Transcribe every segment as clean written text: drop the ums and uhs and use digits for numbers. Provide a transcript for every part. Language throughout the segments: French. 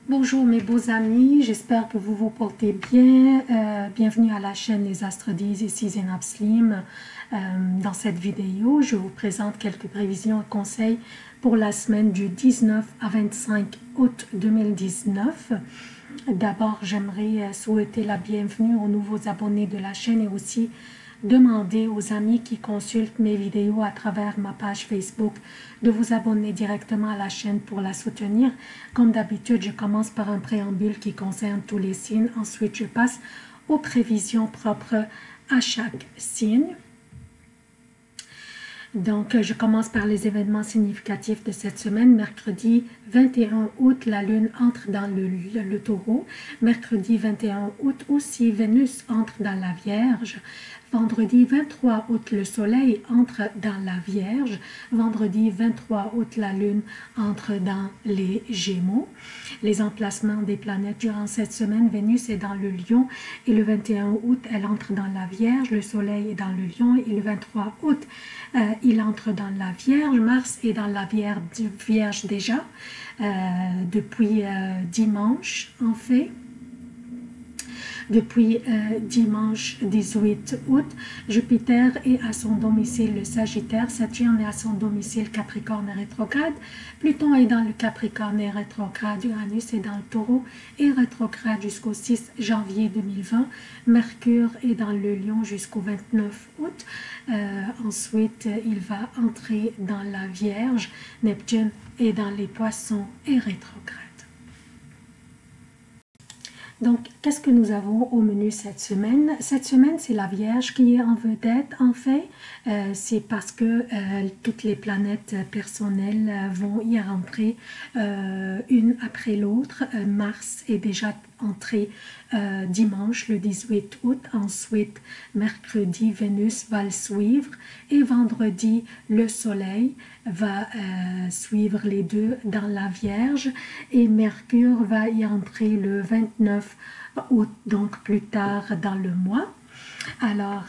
Bonjour mes beaux amis, j'espère que vous vous portez bien. Bienvenue à la chaîne Les Astres disent, ici Zénab Slim. Dans cette vidéo, je vous présente quelques prévisions et conseils pour la semaine du 19 à 25 août 2019. D'abord, j'aimerais souhaiter la bienvenue aux nouveaux abonnés de la chaîne et aussi demander aux amis qui consultent mes vidéos à travers ma page Facebook de vous abonner directement à la chaîne pour la soutenir. Comme d'habitude, je commence par un préambule qui concerne tous les signes. Ensuite, je passe aux prévisions propres à chaque signe. Donc, je commence par les événements significatifs de cette semaine. Mercredi 21 août, la Lune entre dans le Taureau. Mercredi 21 août aussi, Vénus entre dans la Vierge. Vendredi 23 août, le Soleil entre dans la Vierge. Vendredi 23 août, la Lune entre dans les Gémeaux. Les emplacements des planètes durant cette semaine, Vénus est dans le Lion et le 21 août, elle entre dans la Vierge. Le Soleil est dans le Lion et le 23 août, il entre dans la Vierge. Mars est dans la Vierge déjà depuis dimanche en fait. Depuis dimanche 18 août, Jupiter est à son domicile le Sagittaire, Saturne est à son domicile Capricorne et rétrograde, Pluton est dans le Capricorne et rétrograde, Uranus est dans le Taureau et rétrograde jusqu'au 6 janvier 2020, Mercure est dans le Lion jusqu'au 29 août, ensuite il va entrer dans la Vierge, Neptune est dans les Poissons et rétrograde. Donc, qu'est-ce que nous avons au menu cette semaine? Cette semaine, c'est la Vierge qui est en vedette, en fait. C'est parce que toutes les planètes personnelles vont y rentrer une après l'autre. Mars est déjà entré dimanche, le 18 août. Ensuite, mercredi, Vénus va le suivre. Et vendredi, le Soleil va suivre les deux dans la Vierge. Et Mercure va y entrer le 29 août, donc plus tard dans le mois. Alors,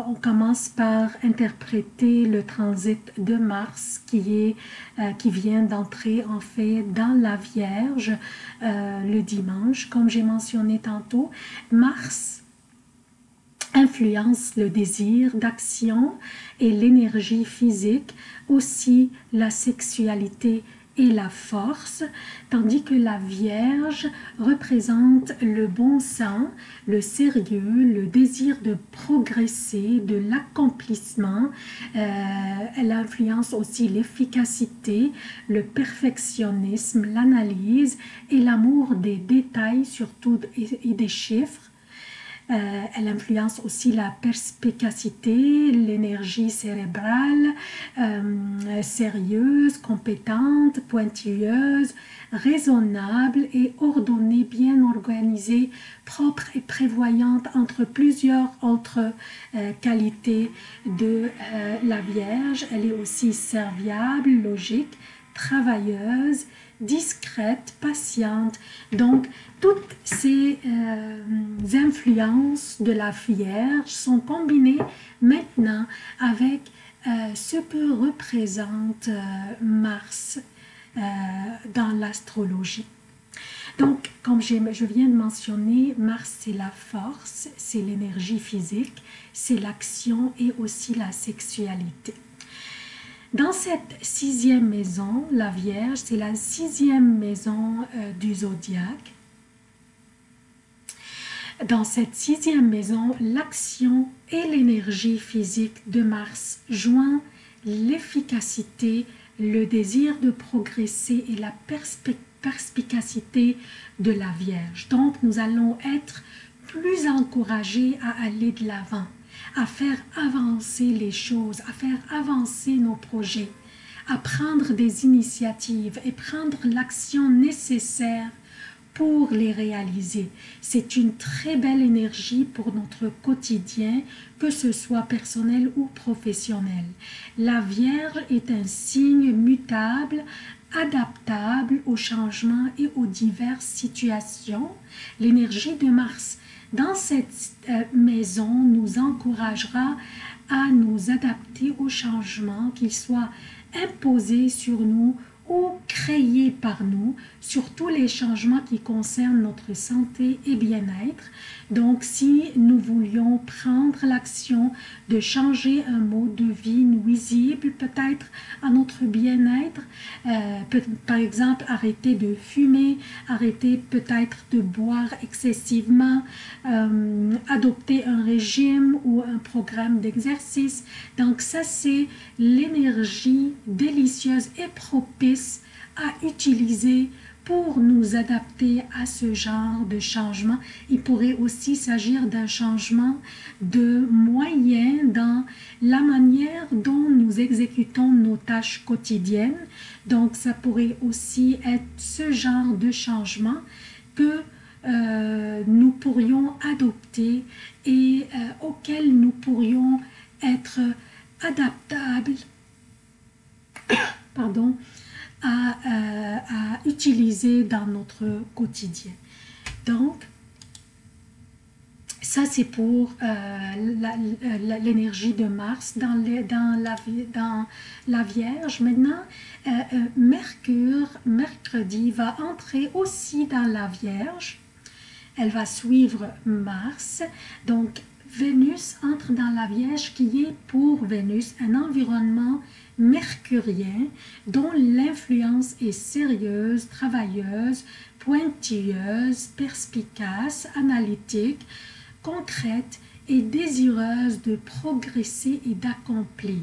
on commence par interpréter le transit de Mars qui vient d'entrer en fait dans la Vierge le dimanche. Comme j'ai mentionné tantôt, Mars influence le désir d'action et l'énergie physique, aussi la sexualité et la force, tandis que la Vierge représente le bon sens, le sérieux, le désir de progresser, de l'accomplissement. Elle influence aussi l'efficacité, le perfectionnisme, l'analyse et l'amour des détails surtout et des chiffres. Elle influence aussi la perspicacité, l'énergie cérébrale, sérieuse, compétente, pointilleuse, raisonnable et ordonnée, bien organisée, propre et prévoyante entre plusieurs autres qualités de la Vierge. Elle est aussi serviable, logique, travailleuse, discrète, patiente. Donc, toutes ces influences de la Vierge sont combinées maintenant avec ce que représente Mars dans l'astrologie. Donc, comme je viens de mentionner, Mars, c'est la force, c'est l'énergie physique, c'est l'action et aussi la sexualité. Dans cette sixième maison, la Vierge, c'est la sixième maison du zodiaque. Dans cette sixième maison, l'action et l'énergie physique de Mars joint l'efficacité, le désir de progresser et la perspicacité de la Vierge. Donc, nous allons être plus encouragés à aller de l'avant, à faire avancer les choses, à faire avancer nos projets, à prendre des initiatives et prendre l'action nécessaire pour les réaliser. C'est une très belle énergie pour notre quotidien, que ce soit personnel ou professionnel. La Vierge est un signe mutable, adaptable aux changements et aux diverses situations. L'énergie de Mars dans cette maison nous encouragera à nous adapter aux changements, qu'ils soient imposés sur nous ou créés par nous, surtout les changements qui concernent notre santé et bien-être. Donc, si nous voulions prendre l'action de changer un mode de vie nuisible, peut-être à notre bien-être, par exemple, arrêter de fumer, arrêter peut-être de boire excessivement, adopter un régime ou un programme d'exercice. Donc, ça, c'est l'énergie délicieuse et propice à utiliser pour nous adapter à ce genre de changement. Il pourrait aussi s'agir d'un changement de moyens dans la manière dont nous exécutons nos tâches quotidiennes. Donc, ça pourrait aussi être ce genre de changement que nous pourrions adopter et auquel nous pourrions être adaptables, pardon, à utiliser dans notre quotidien. Donc, ça c'est pour l'énergie de Mars dans la Vierge. Maintenant, Mercure, mercredi, va entrer aussi dans la Vierge. Elle va suivre Mars. Donc, Vénus entre dans la Vierge qui est pour Vénus un environnement mercurien dont l'influence est sérieuse, travailleuse, pointilleuse, perspicace, analytique, concrète et désireuse de progresser et d'accomplir.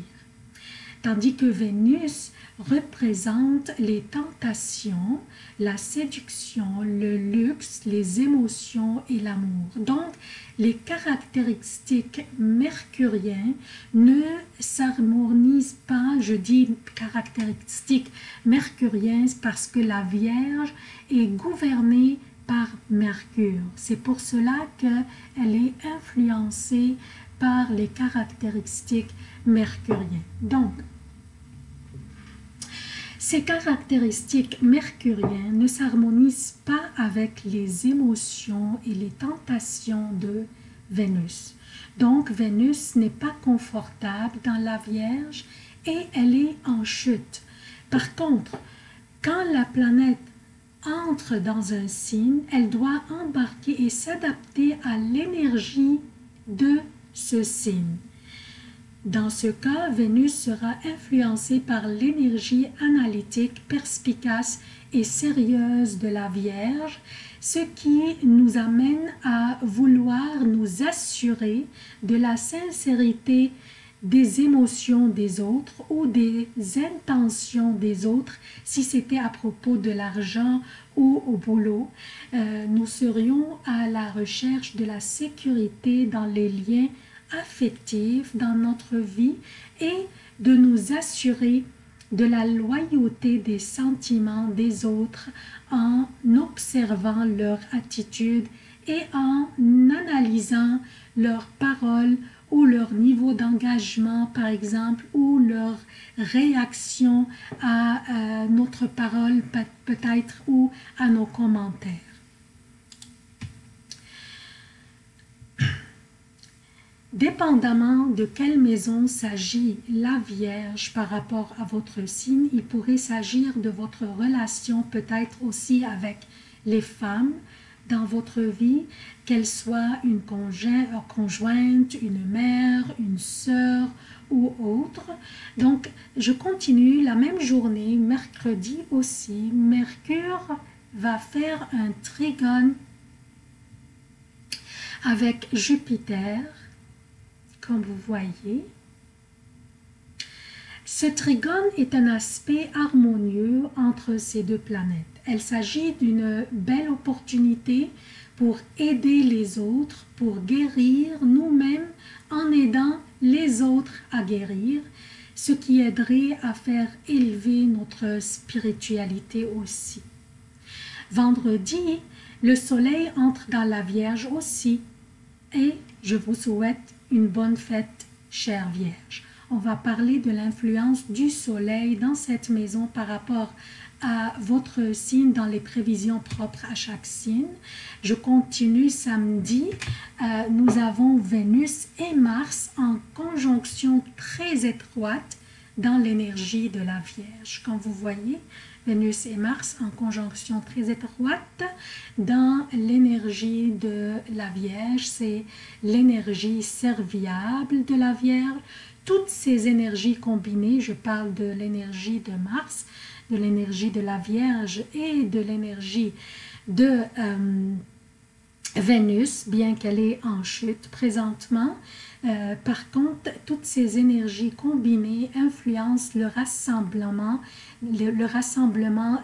Tandis que Vénus représente les tentations, la séduction, le luxe, les émotions et l'amour. Donc, les caractéristiques mercuriennes ne s'harmonisent pas, je dis caractéristiques mercuriennes parce que la Vierge est gouvernée par Mercure. C'est pour cela qu'elle est influencée par les caractéristiques mercuriennes. Donc, ces caractéristiques mercuriennes ne s'harmonisent pas avec les émotions et les tentations de Vénus. Donc, Vénus n'est pas confortable dans la Vierge et elle est en chute. Par contre, quand la planète entre dans un signe, elle doit embarquer et s'adapter à l'énergie de ce signe. Dans ce cas, Vénus sera influencée par l'énergie analytique, perspicace et sérieuse de la Vierge, ce qui nous amène à vouloir nous assurer de la sincérité des émotions des autres ou des intentions des autres, si c'était à propos de l'argent ou au boulot. Nous serions à la recherche de la sécurité dans les liens affectifs dans notre vie et de nous assurer de la loyauté des sentiments des autres en observant leur attitude et en analysant leurs paroles ou leur niveau d'engagement, par exemple, ou leur réaction à notre parole peut-être ou à nos commentaires. Dépendamment de quelle maison s'agit la Vierge par rapport à votre signe, il pourrait s'agir de votre relation peut-être aussi avec les femmes dans votre vie, qu'elles soient une conjointe, une mère, une sœur ou autre. Donc, je continue la même journée, mercredi aussi. Mercure va faire un trigone avec Jupiter, comme vous voyez. Ce trigone est un aspect harmonieux entre ces deux planètes. Il s'agit d'une belle opportunité pour aider les autres, pour guérir nous-mêmes en aidant les autres à guérir, ce qui aiderait à faire élever notre spiritualité aussi. Vendredi, le soleil entre dans la Vierge aussi et je vous souhaite une bonne fête, chère Vierge. On va parler de l'influence du soleil dans cette maison par rapport à votre signe dans les prévisions propres à chaque signe. Je continue samedi. Nous avons Vénus et Mars en conjonction très étroite dans l'énergie de la Vierge. Comme vous voyez, Vénus et Mars en conjonction très étroite dans l'énergie de la Vierge. C'est l'énergie serviable de la Vierge. Toutes ces énergies combinées, je parle de l'énergie de Mars, de l'énergie de la Vierge et de l'énergie de Vénus, bien qu'elle est en chute présentement. Par contre, toutes ces énergies combinées influencent le rassemblement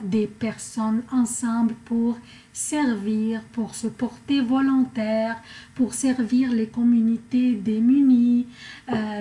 des personnes ensemble pour servir, pour se porter volontaire, pour servir les communautés démunies.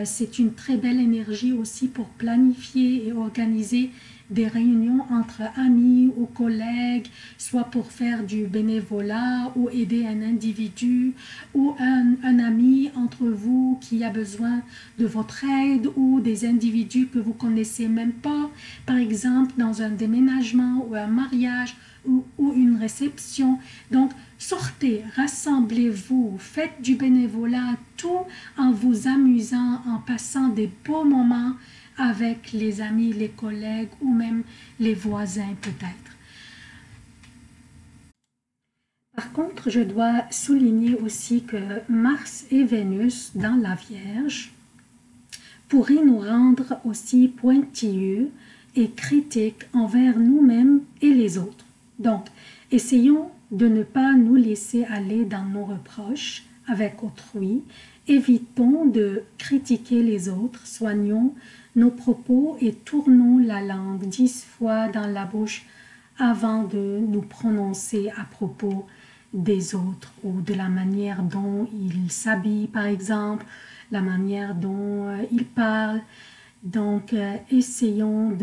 C'est une très belle énergie aussi pour planifier et organiser des réunions entre amis ou collègues, soit pour faire du bénévolat ou aider un individu ou un ami entre vous qui a besoin de votre aide ou des individus que vous connaissez même pas, par exemple dans un déménagement ou un mariage ou une réception. Donc, sortez, rassemblez-vous, faites du bénévolat, tout en vous amusant, en passant des beaux moments avec les amis, les collègues ou même les voisins peut-être. Par contre, je dois souligner aussi que Mars et Vénus dans la Vierge pourraient nous rendre aussi pointilleux et critiques envers nous-mêmes et les autres. Donc, essayons de ne pas nous laisser aller dans nos reproches avec autrui. Évitons de critiquer les autres, soignons nos propos et tournons la langue 10 fois dans la bouche avant de nous prononcer à propos des autres ou de la manière dont ils s'habillent, par exemple, la manière dont ils parlent. Donc, essayons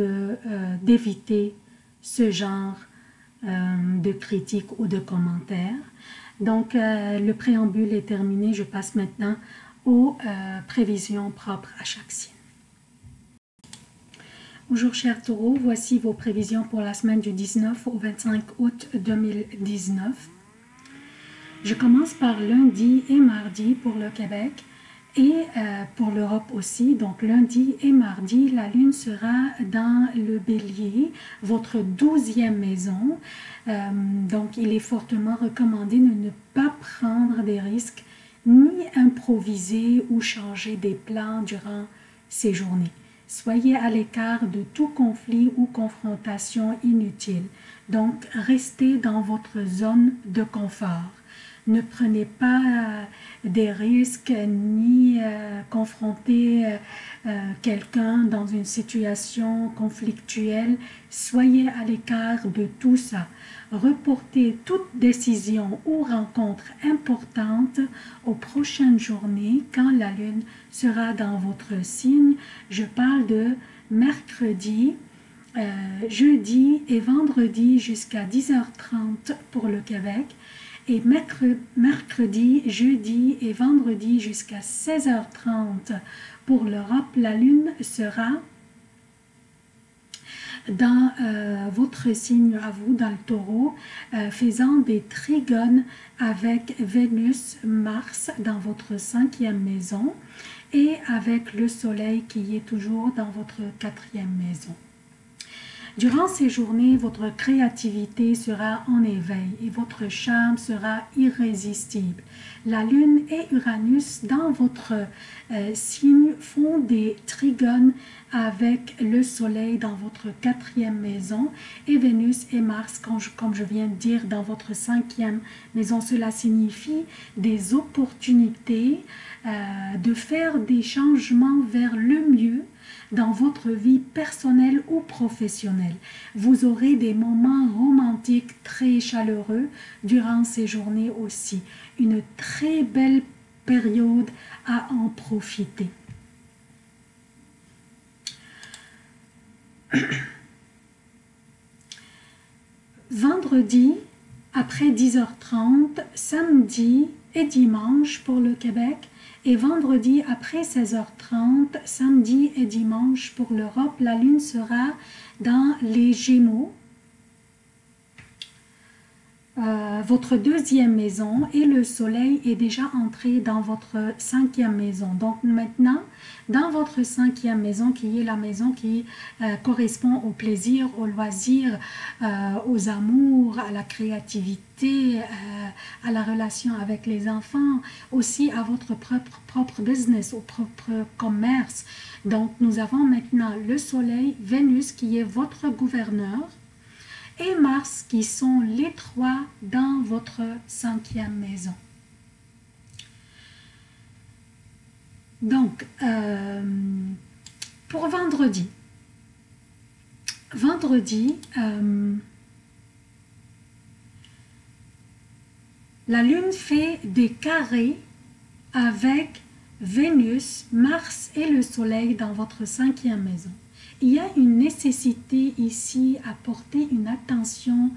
d'éviter ce genre de critiques ou de commentaires. Donc, le préambule est terminé. Je passe maintenant aux prévisions propres à chaque signe. Bonjour chers taureaux, voici vos prévisions pour la semaine du 19 au 25 août 2019. Je commence par lundi et mardi pour le Québec et pour l'Europe aussi. Donc lundi et mardi, la lune sera dans le Bélier, votre 12e maison. Donc il est fortement recommandé de ne pas prendre des risques ni improviser ou changer des plans durant ces journées. Soyez à l'écart de tout conflit ou confrontation inutile. Donc, restez dans votre zone de confort. Ne prenez pas des risques ni confrontez quelqu'un dans une situation conflictuelle. Soyez à l'écart de tout ça. Reportez toute décision ou rencontre importante aux prochaines journées quand la lune sera dans votre signe. Je parle de mercredi, jeudi et vendredi jusqu'à 10h30 pour le Québec et mercredi, jeudi et vendredi jusqu'à 16h30 pour l'Europe. La lune sera dans votre signe à vous, dans le taureau, faisant des trigones avec Vénus, Mars dans votre 5e maison et avec le soleil qui est toujours dans votre 4e maison. Durant ces journées, votre créativité sera en éveil et votre charme sera irrésistible. La Lune et Uranus dans votre signe font des trigones avec le Soleil dans votre 4e maison et Vénus et Mars, comme je viens de dire, dans votre 5e maison. Cela signifie des opportunités de faire des changements vers le mieux dans votre vie personnelle ou professionnelle. Vous aurez des moments romantiques très chaleureux durant ces journées aussi. Une très belle période à en profiter. Vendredi, après 10h30, samedi et dimanche pour le Québec, et vendredi après 16h30, samedi et dimanche pour l'Europe, la lune sera dans les Gémeaux, votre deuxième maison et le soleil est déjà entré dans votre cinquième maison. Donc maintenant, dans votre cinquième maison, qui est la maison qui correspond au plaisir, au loisir, aux amours, à la créativité, à la relation avec les enfants, aussi à votre propre business, au propre commerce. Donc nous avons maintenant le soleil, Vénus qui est votre gouverneur, et Mars qui sont les trois dans votre cinquième maison. Donc, pour vendredi, la Lune fait des carrés avec Vénus, Mars et le Soleil dans votre cinquième maison. Il y a une nécessité ici à porter une attention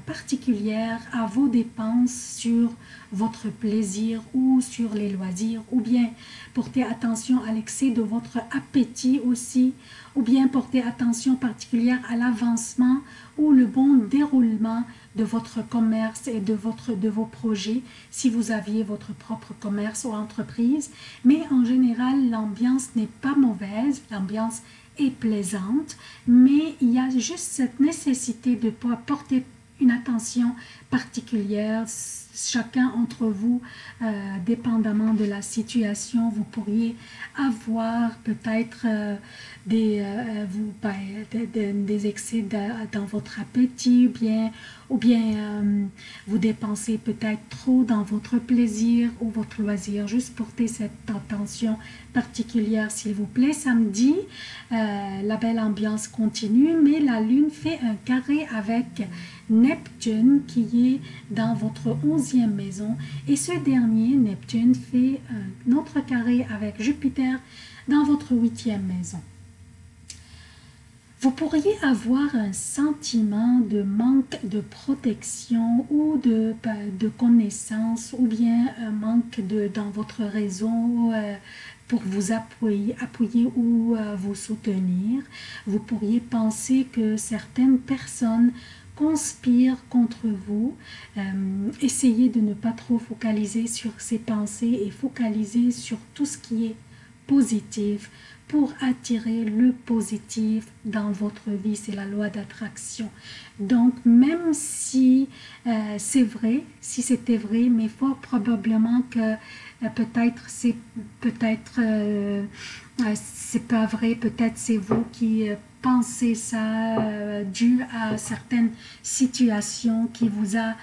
particulière à vos dépenses sur votre plaisir ou sur les loisirs, ou bien porter attention à l'excès de votre appétit aussi, ou bien porter attention particulière à l'avancement ou le bon déroulement de votre commerce et de vos projets, si vous aviez votre propre commerce ou entreprise. Mais en général, l'ambiance n'est pas mauvaise, l'ambiance est plaisante, mais il y a juste cette nécessité de porter une attention particulière. Chacun d'entre vous, dépendamment de la situation, vous pourriez avoir peut-être des excès dans votre appétit, ou bien vous dépensez peut-être trop dans votre plaisir ou votre loisir. Juste portez cette attention particulière, s'il vous plaît. Samedi, la belle ambiance continue, mais la Lune fait un carré avec Neptune qui est dans votre 11e maison, et ce dernier, Neptune, fait un autre carré avec Jupiter dans votre 8e maison. Vous pourriez avoir un sentiment de manque de protection ou de connaissance, ou bien un manque dans votre réseau pour vous appuyer ou vous soutenir. Vous pourriez penser que certaines personnes conspirent contre vous. Essayez de ne pas trop focaliser sur ces pensées et focaliser sur tout ce qui est positif pour attirer le positif dans votre vie. C'est la loi d'attraction. Donc même si c'est vrai, si c'était vrai, mais fort probablement que peut-être c'est pas vrai, peut-être c'est vous qui pensez ça dû à certaines situations qui vous a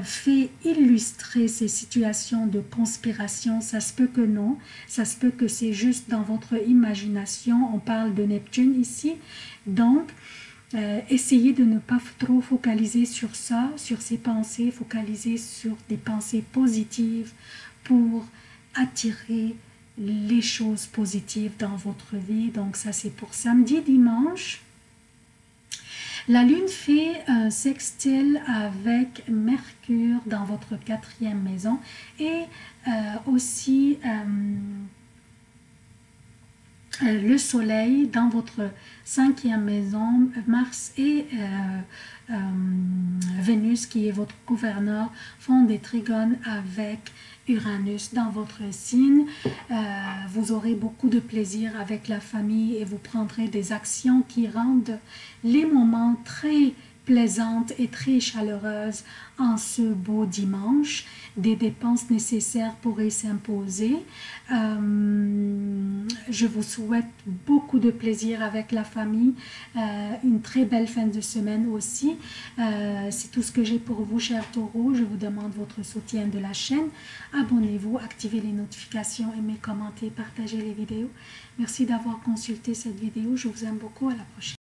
fait illustrer ces situations de conspiration. Ça se peut que non, ça se peut que c'est juste dans votre imagination. On parle de Neptune ici, donc essayez de ne pas trop focaliser sur ça, sur ces pensées, focaliser sur des pensées positives pour attirer les choses positives dans votre vie. Donc ça, c'est pour samedi. Dimanche, la Lune fait un sextile avec Mercure dans votre 4e maison, et aussi le Soleil dans votre 5e maison. Mars et Vénus, qui est votre gouverneur, font des trigones avec Uranus dans votre signe. Vous aurez beaucoup de plaisir avec la famille et vous prendrez des actions qui rendent les moments très plaisantes et très chaleureuses en ce beau dimanche. Des dépenses nécessaires pourraient s'imposer. Je vous souhaite beaucoup de plaisir avec la famille, une très belle fin de semaine aussi. C'est tout ce que j'ai pour vous, chers taureaux. Je vous demande votre soutien de la chaîne. Abonnez-vous, activez les notifications, aimez, commentez, partagez les vidéos. Merci d'avoir consulté cette vidéo. Je vous aime beaucoup. À la prochaine.